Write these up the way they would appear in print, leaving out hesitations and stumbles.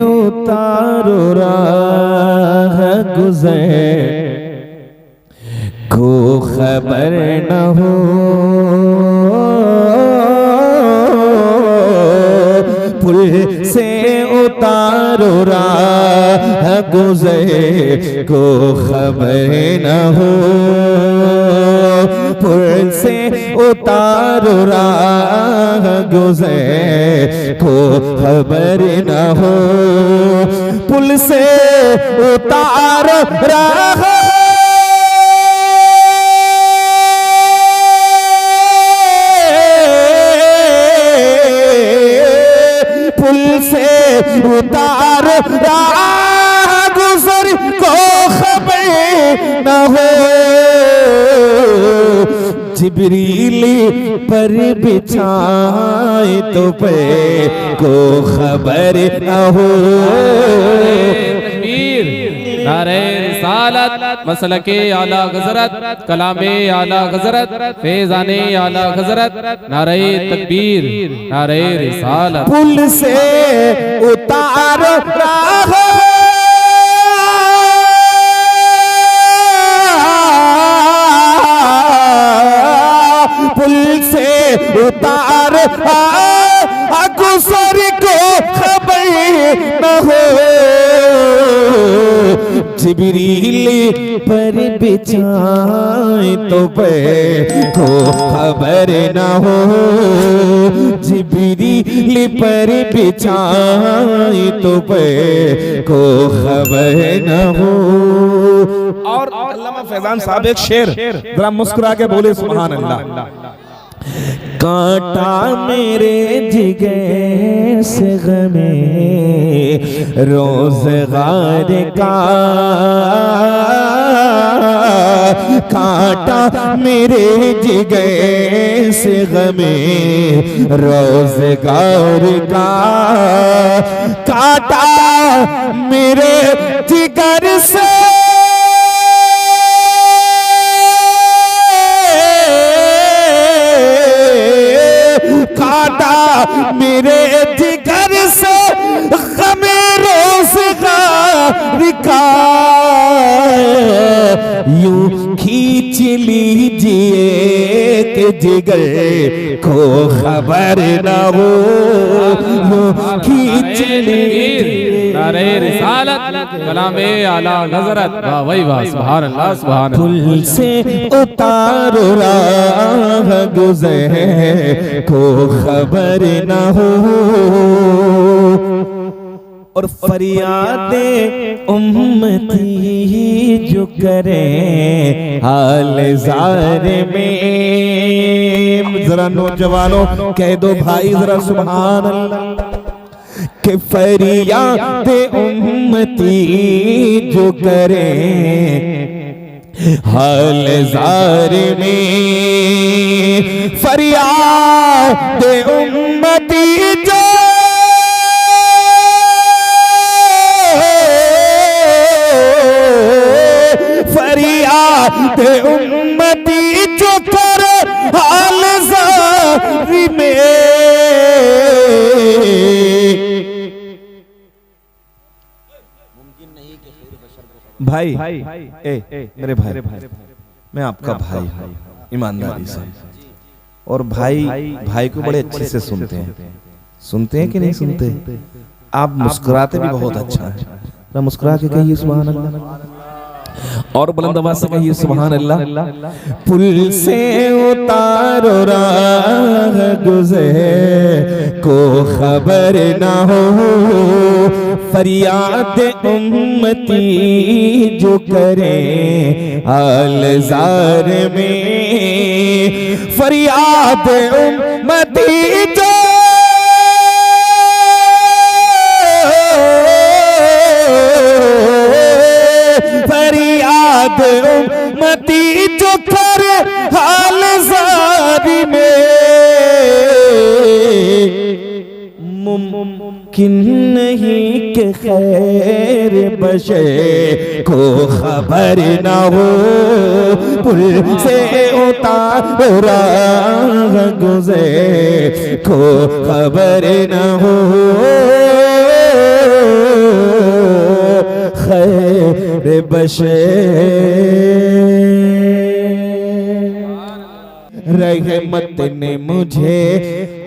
उतारो राह गुज़र को खबर न हो, पुल से उतारो राह गुज़र को खबर न हो, पुल से उतारो राह गुज़र को खबर न हो, पुल से उतारो राह उतार राह गुज़र को खबर न हो, जिब्रील पर बिछाए तो पे को खबर न हो। नारे रिसालत मसलके आला हज़रत कलामे आला हज़रत फैज़ाने आला हज़रत नारे तकबीर नारे रिसालत। पुल से उतारो राह पुल से उतारो गुज़र को खबर न हो, जिब्रील पर बिछाए तो पे को खबर न हो, जिब्रील पर बिछाए तो पे को खबर न हो। और अल्लामा फैजान साहब एक शेर जरा मुस्कुरा के बोले सुभान अल्लाह। कांटा मेरे जिगर से गमे रोज़गार का, कांटा मेरे जिगर से गमे रोज़गार का, कांटा मेरे जिगर से मेरे जिगर से गमे रोज़गार का, यूं खींच लीजिए कि जिगर को खबर न हो, यूं खींच लीजिए। नारे रिसालत कलामे आला हज़रत वाह वही वाह सुभान अल्लाह सुभान अल्लाह। पुल से उतारो राह गुज़र को खबर न हो, और फरियादे उम्मती जो करें हाल ज़ार में। जरा नौजवानों कह दो भाई जरा सुभान अल्लाह कि फरियादे उम्मती जो करें हाल ज़ार में, फरियादे उम्मती जो फरियाद उम्मती जो कर हाल ज़ार में। भाई मेरे भाई मैं आपका भाई हूँ ईमानदारी से, और भाई को बड़े अच्छे से सुनते हैं कि नहीं सुनते? आप मुस्कुराते भी बहुत अच्छा है, मुस्कुरा के कहिए सुभान अल्लाह, और बुलंद आवाज से कहिए सुभान अल्लाह। पुल से उतारो राह गुज़र को खबर न हो, फरियाद उम्मती जो करें हाल ज़ार में, फरियाद उम्मती जो फरियाद उम्मती जो कर हाल ज़ार में, मुमकिन नहीं कि खैर बशर को खबर न हो, पुल से उतारो राह गुज़र को खबर न हो। बशर रहमत ने मुझे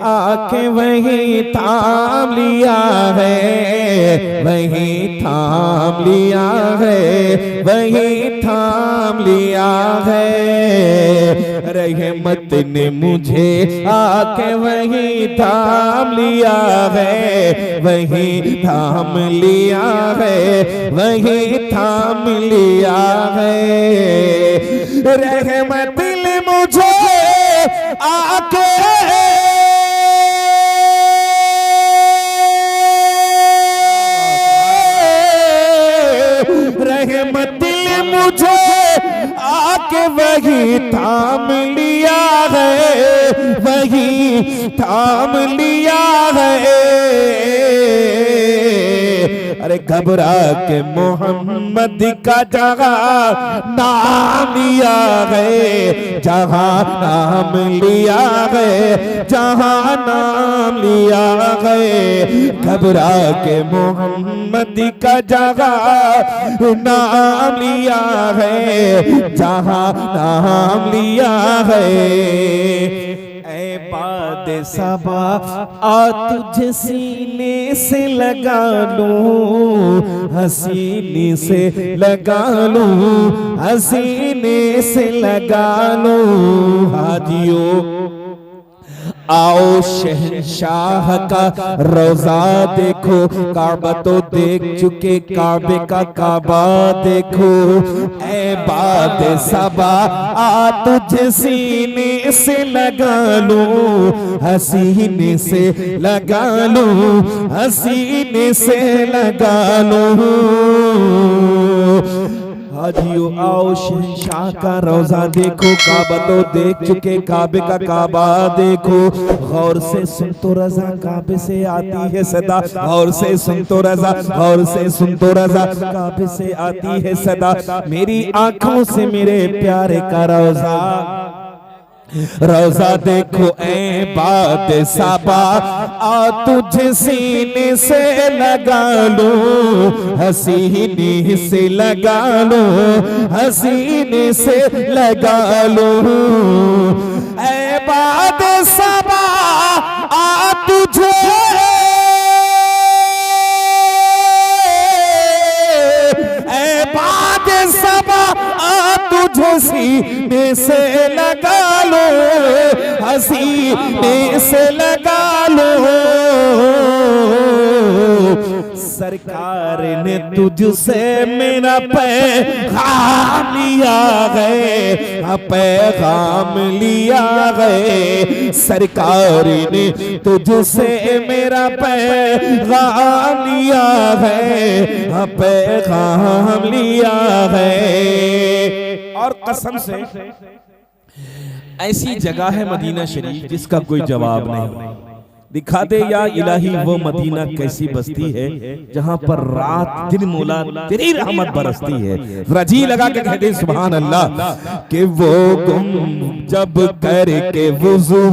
आके वही थाम लिया है, वही थाम लिया है, वही थाम लिया है। रहमत ने मुझे आके वही थाम लिया है, वही थाम लिया है, वही थाम लिया है। रहमत ने मुझे आके रहमत ने मुझे आके वही थाम लिया है, वही थाम लिया है। अरे घबरा के मोहम्मद का जगह नाम लिया है, जहाँ नाम लिया है, जहाँ नाम लिया है। घबरा के मोहम्मद का जगह नाम लिया है, जहाँ नाम लिया है। ऐ बाद सबा आ तुझे सीने से लगा लूं, हसीने से लगा लूं, हसीने से लगा लूं। हाजियों आओ शहंशाह का रोजा देखो, काबा तो देख चुके, काबे का काबा देखो। ऐ बाद सबा आ तुझे सीने से लगा लूं, हसीने से लगा लूं, हसीने से लगा लूं। हाजियो आओ शहंशाह का रोजा देखो, काबा तो देख चुके, काबे का काबा देखो। गौर से सुन तो रजा, काबे से आती है सदा। गौर से सुन तो रजा, गौर से सुन तो रजा, काबे से आती है सदा। मेरी आंखों से मेरे प्यारे का रोजा, रोजा देखो। ऐ बाद सबा आ तुझे सीने से लगा लूं, हसीने से लगा लूं, हसीने से लगा लूं। ऐ बाद सबा आ तुझे तुझे सीने से लगा लो, हसीने से लगा लो। सरकार ने तुझसे मेरा पैगाम लिया है, पैगाम लिया है। सरकार ने तुझसे मेरा पैगाम लिया है, पैगाम लिया है। और कसम से ऐसी जगह है मदीना शरीफ जिसका कोई जवाब नहीं। दिखा दे या इलाही वो मदीना कैसी बस्ती है जहां पर रात दिन मौला तेरी रहमत बरसती है। रजी लगा के कहते सुभान अल्लाह कि वो गुम जब करके वुजू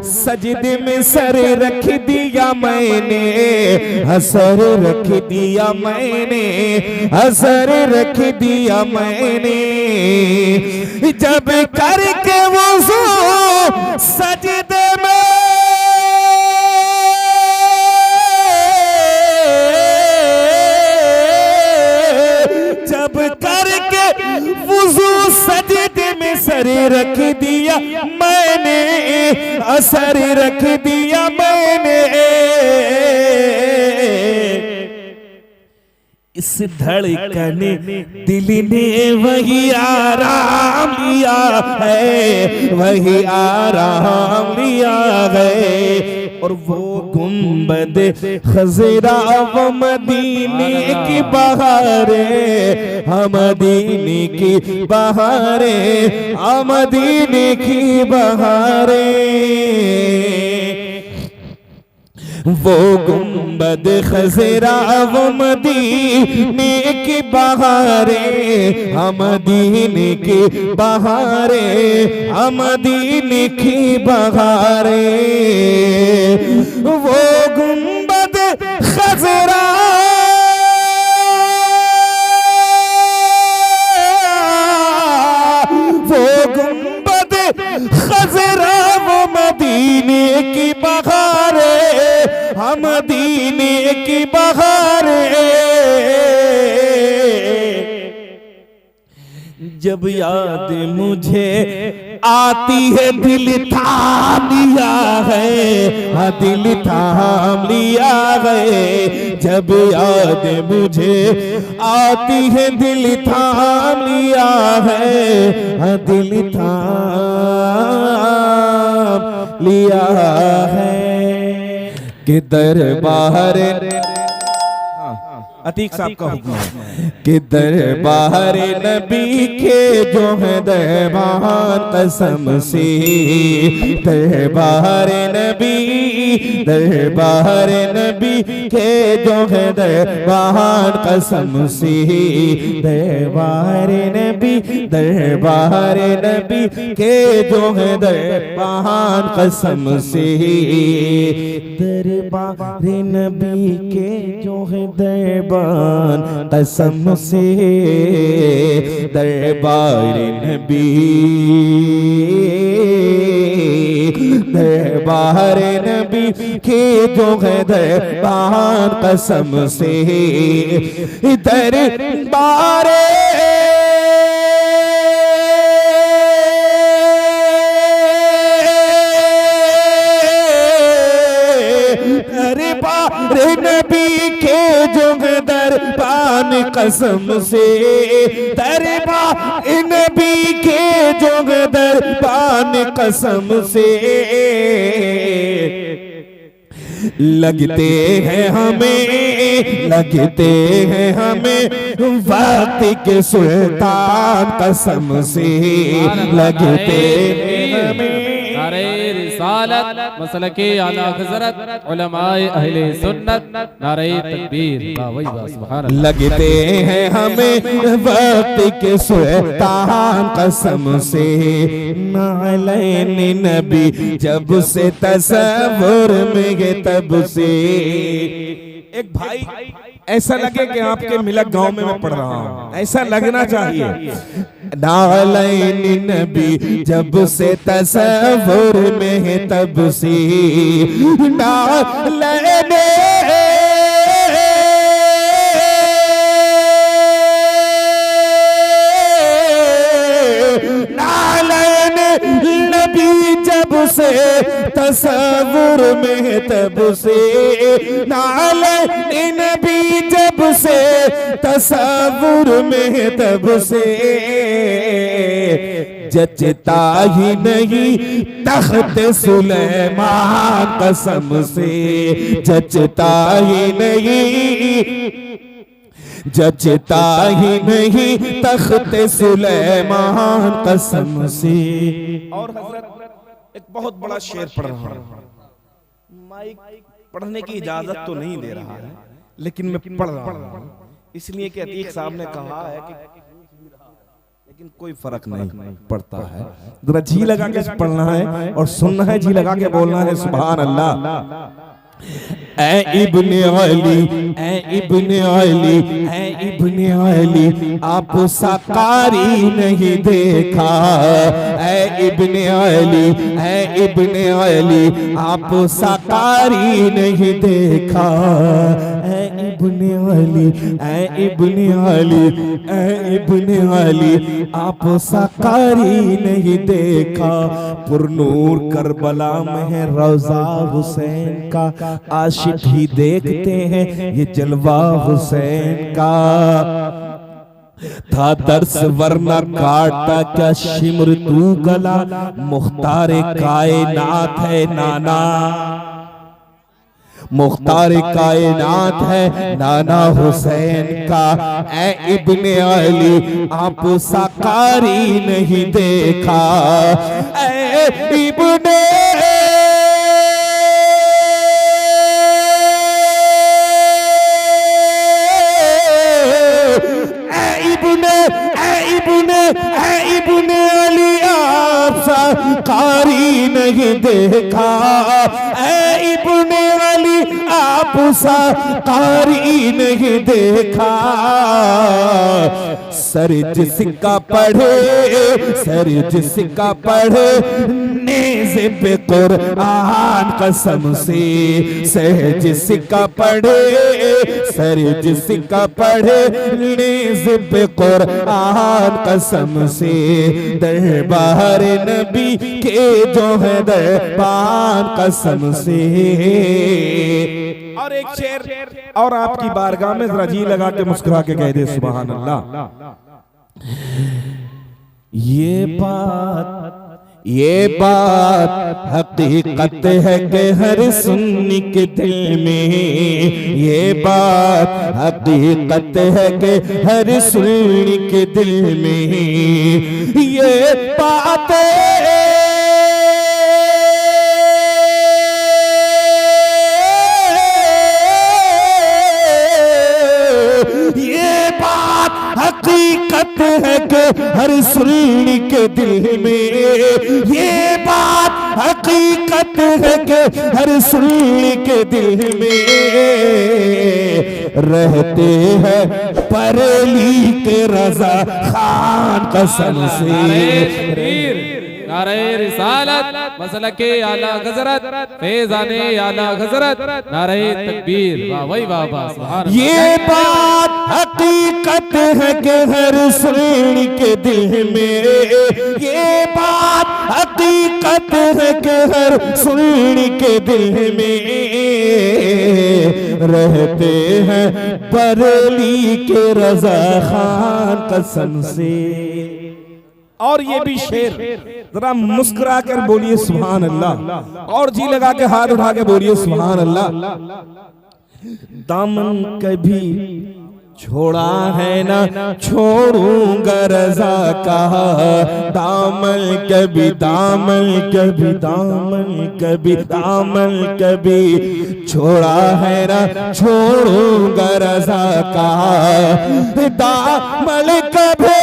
सजदे में सर रख दिया मैंने, असर रख दिया मैंने, असर रख दिया मैंने। जब करके वुजू सजदे में सजदे में सर रख दिया मैंने, असर रख दिया मैंने। इस धड़कन दिल ने वही आराम लिया है, वही आराम लिया है। और वो गुंबद खजरा वो मदीने की बहारें, हम मदीने की बहारें, हम मदीने की बहारें। वो गुंबद खजरा वो मदीने की बहारें, हम मदीने की बहारें, हम मदीने की बहारें। वो गुंबद खजरा जब याद मुझे आती है दिल थाम लिया है, हाँ दिल थाम लिया है। जब याद मुझे आती है दिल थाम लिया है, हाँ दिल थाम लिया है। कि दरबार अतीक साहब का हुक्म है कि दरबार नबी के जो है दरबार कसम से, दरबार नबी के जो है दरबार कसम से, दरबार नबी के जो है दरबार कसम से, दरबार नबी के जो है दरबार कसम से, दरबार नबी के जो है दरबार कसम से, दरबार नबी के जो है दरबार कसम से, दरबार नबी के जो है दरबार कसम से, लगते हैं हमें वक्त के सुल्तान कसम से, लगते हैं हमें नारे रिसालत मसलके आला हज़रत उलमाए अहले सुन्नत नारे तकबीर वाह सुभान अल्लाह। लगते हैं हमें वक्त के सुल्तान कसम से, नालैन नबी जब से तसव्वुर में गए तब से। एक भाई ऐसा लगे कि आपके मिलक गांव में मैं पढ़ रहा हूं, ऐसा लगना चाहिए। नालैन नबी जब से तसव्वुर में है तब से, नालैन नबी जब से तसव्वुर में है तब से, नालैन नबी जब से तसव्वुर में है तब से, जचता ही नहीं तख्त सुलेमान कसम से, जचता ही नहीं तख्त सुलेमान कसम से। और हजरत एक बहुत बड़ा शेर पढ़ रहा हूं, माइक पढ़ने की इजाजत तो नहीं दे रहा है लेकिन मैं पढ़ रहा हूं, इसलिए कि अतीक साहब ने कहा है कि लेकिन कोई फर्क नहीं पड़ता है। जरा जी लगा के पढ़ना है और सुनना है, जी लगा के बोलना है सुभान अल्लाह। ऐ इब्ने अली आप साकारी नहीं देखा, ऐ इब्ने अली आप साकारी नहीं देखा, ऐ इब्ने अली आप साकारी नहीं देखा। पुरनूर करबला में है रौजा हुसैन का, आशिक ही देखते हैं ये जलवा हुसैन का। था दर्स वरना काटता क्या शिमर तू गला, मुख्तारे कायनात है नाना, मुख्तार कायनात है नाना हुसैन का। ऐ इब्ने अली आप साकारी नहीं देखा, ऐ इब्ने इब्ने अली आप साकारी नहीं देखा, ऐ इब्ने अली आप साकारी नहीं देखा। सर जिसका पढ़े नेज़े पे कुरान कसम से, सर जिसका पढ़े सर जिसका पढ़ने पे कुरान कसम से दरबार नबी के जो है दरबार कसम से। और एक शेर और आपकी बारगाह में जरा जी लगा के मुस्कुरा के कह दे सुभान अल्लाह। ये बात हकीकत है कि हर सुन्नी के दिल में, ये बात हकीकत है कि हर सुन्नी के दिल में ये बात हकीकत है कि हर सुन्नी के दिल में, ये बात हकीकत है कि हर सुन्नी के दिल में रहते हैं बरेली के रजा खान कसम से। नारे रिसालत मसलके आला हज़रत फैज़ाने आला हज़रत नारे तकबीर वाह वही वाह वाह सुभान अल्लाह। ये बात हकीकत है कि हर सुन्नी के दिल में, ये बात हकीकत है कि हर सुन्नी के दिल में रहते हैं बरेली के रजा खान कसम से। और ये भी शेर जरा मुस्कुरा कर बोलिए सुभान अल्लाह, और जी लगा के हाथ उठा के बोलिए सुभान अल्लाह। दामन कभी छोड़ा है ना छोड़ूंगा रजा का, दामन कभी दामन कभी दामन कभी दामन कभी छोड़ा है ना छोड़ूंगा रजा का, दामन कभी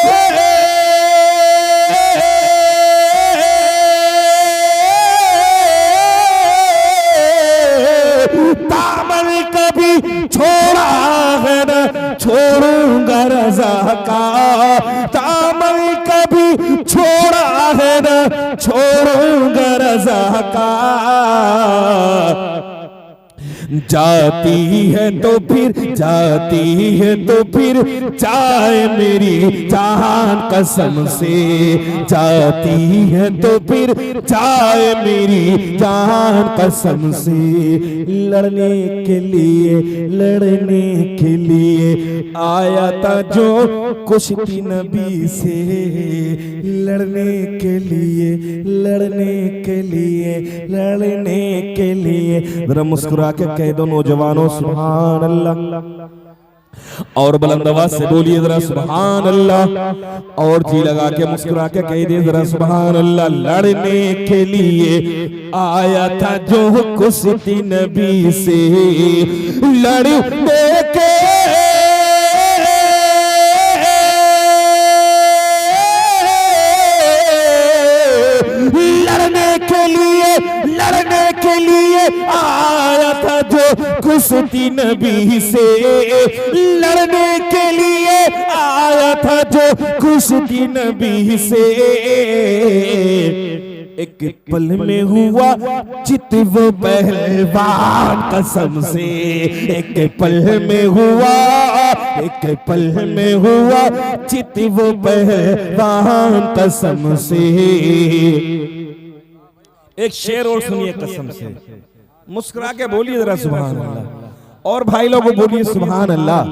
दामन कभी छोड़ा है ना छोड़ूंगा रजा का, दामन कभी छोड़ा है ना छोड़ूंगा रजा का। जाती है तो फिर जाती है तो फिर चाहे मेरी जान कसम से, जाती है तो फिर चाहे मेरी जान कसम से। लड़ने के लिए आया था जो कुश्ती नबी से, लड़ने के लिए जरा मुस्कुरा के कह दो नौजवानों सुभान अल्लाह, और बुलंद आवाज से बोलिए जरा सुभान अल्लाह, और जी लगा के मुस्कुरा के कह दे जरा सुभान अल्लाह। लड़ने के लिए आया था जो कुश्ती नबी से, लड़ने के लड़ने के लिए आया था जो कुश्ती नबी से, लड़ने के लिए आया था जो कुश्ती नबी से। एक पल में हुआ चित वो पहलवान कसम से, एक पल में हुआ चित वो पहलवान कसम से। एक शेर और सुनिए कसम से, मुस्कुरा के बोलिए जरा सुभान अल्लाह, और भाई लोगों बोलिए सुभान अल्लाह।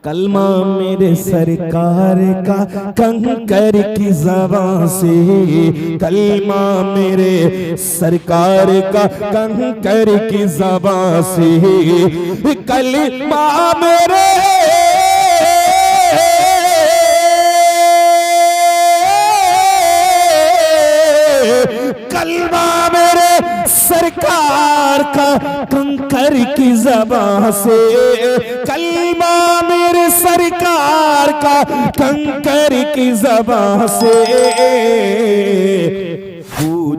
कलमा मेरे सरकार का कंकर की ज़बान से, कलमा मेरे सरकार का कंकर की ज़बान से, कलमा मेरे कलमा मेरे सरकार का कंकर की ज़बान से, कलमा मेरे सरकार का कंकर की ज़बान से।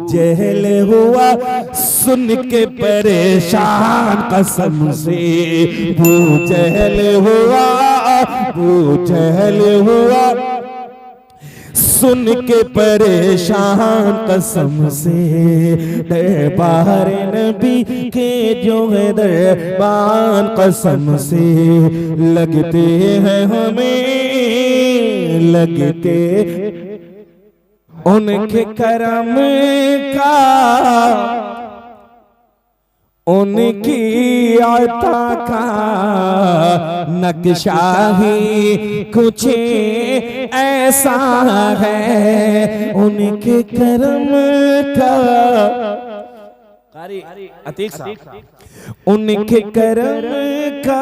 जहल हुआ सुन के परेशान कसम से, वो जहल हुआ सुन के परेशान कसम से दरबार नबी के जो है दरबार कसम से लगते हैं हमें लगते उनके करम का उनकी अता का नक्शा ही कुछ ऐसा है उनके करम का अतीक साहब उनके करम का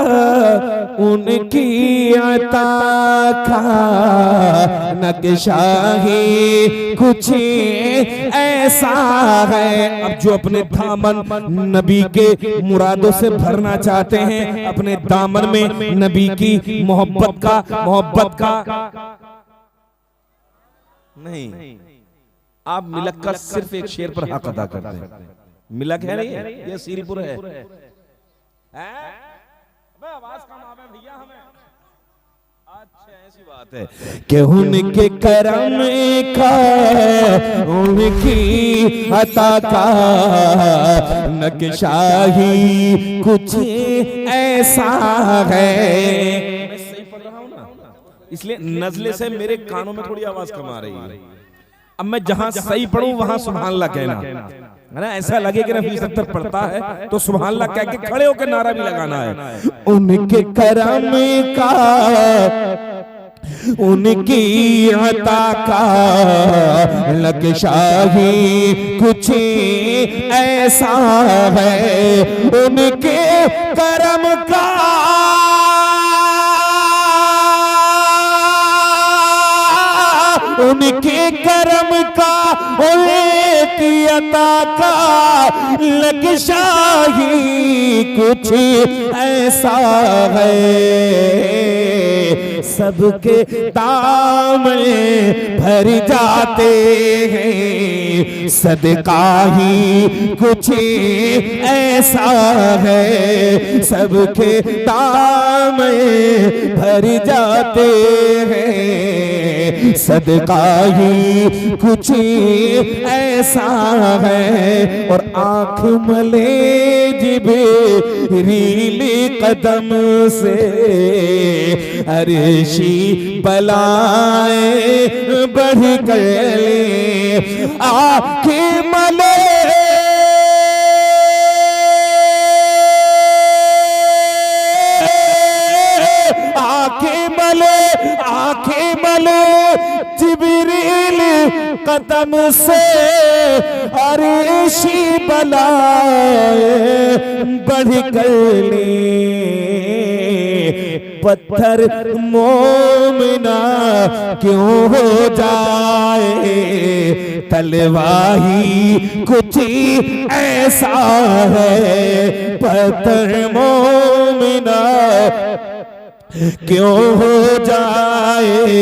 उनकी अता का नक्शा ही कुछ ऐसा है। अब जो अपने दामन नबी के मुरादों से भरना चाहते हैं, अपने दामन में नबी की मोहब्बत का नहीं, आप मिलक का सिर्फ एक शेर पर हक अदा करते हैं। मिलक है नहीं है, ये सीलपुर है। आवाज कम आवे भैया हमें। अच्छा ऐसी बात है कि उनके करम का उनकी अता का नक्शा ही कुछ ऐसा है। मैं सही पढ़ रहा हूं ना, इसलिए नज़ले से मेरे कानों में थोड़ी आवाज कम आ रही है। अब मैं जहां सही पढ़ूं वहां सुभान अल्लाह कहना है ना। ऐसा लगे कि रफी सत्तर पढ़ता है तो सुभान अल्लाह कह के खड़े होकर नारा भी लगाना है। उनके करम का उनकी अता का नक्शा ही कुछ ऐसा है उनके करम का उनके करम का उनकी अता का नक्शा ही कुछ ऐसा है। सबके दामन भर जाते हैं सदका ही कुछ ऐसा है। सबके दामन भर जाते हैं सदका ही कुछ ऐसा है। और आँख मले जिब्रील कदम से अर्शी बलाएं बढ़ गए। आँख मले आंखें मले जिब्रील कदम से अर्शी बलाए बढ़ गए। पत्थर मोमिना क्यों हो जाए तलवाही कुछ ऐसा है। पत्थर मोमिना क्यों हो जाए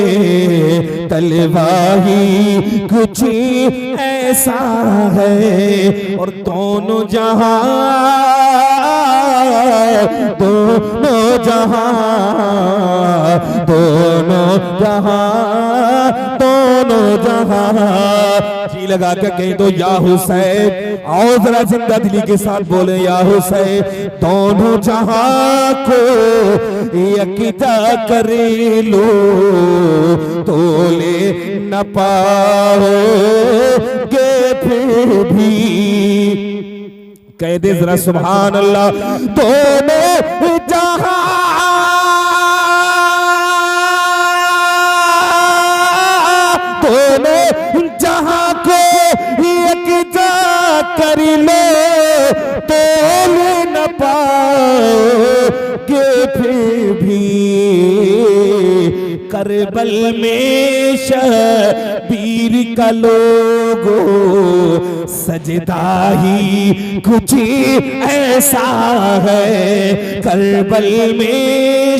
तलवाही कुछ ऐसा है। और दोनों जहां जी लगा कर कहीं तो या हुसैन, और जरा जिंदा दिली के साथ बोले या हुसैन। दोनों जहां को यकजा कर लो तो ले न पाओगे फिर भी। कह दे जरा सुभान अल्लाह। दोनों जहां को यकजा कर लो तो न पाओगे फिर भी। करबल में शबीर का लोगो सजदा ही कुछ ऐसा है। करबल में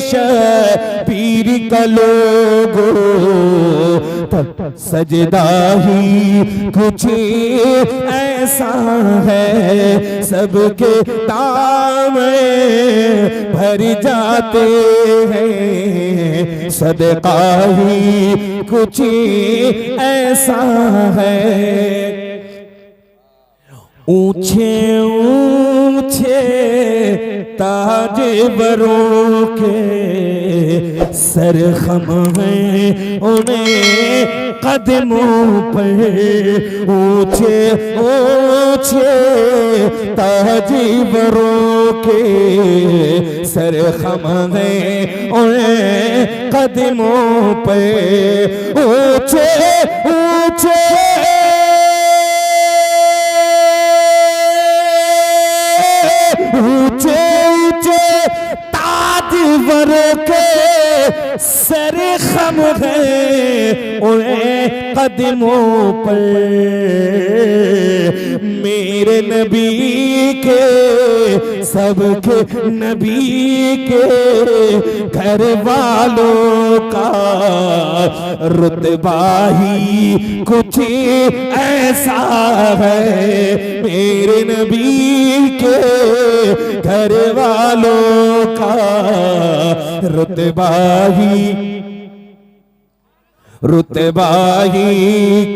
शबीर का लोगो सजदा ही कुछ ऐसा है। सबके दाम भर जाते हैं सदका ही कुछ ऐसा है। ऊंचे ऊंचे ताजवरों के सर खम हैं उन्हें कदमों पर। ऊंचे ऊंचे ताजवरों के सर खम हैं उन्हें कदमों पर। ऊंचे ऊंचे ऊंचे ऊंचे ताजवरों के सर खम है उन्हें कदमों पर। मेरे नबी के सबके नबी के घर वालों का रुतबा ही कुछ ऐसा है। मेरे नबी के घर वालों का रुतबा ही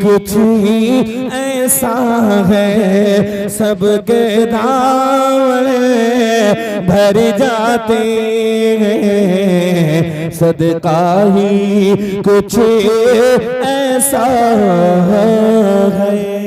कुछ ऐसा है। सबके दावले भर जाते हैं, सदका ही कुछ ऐसा है।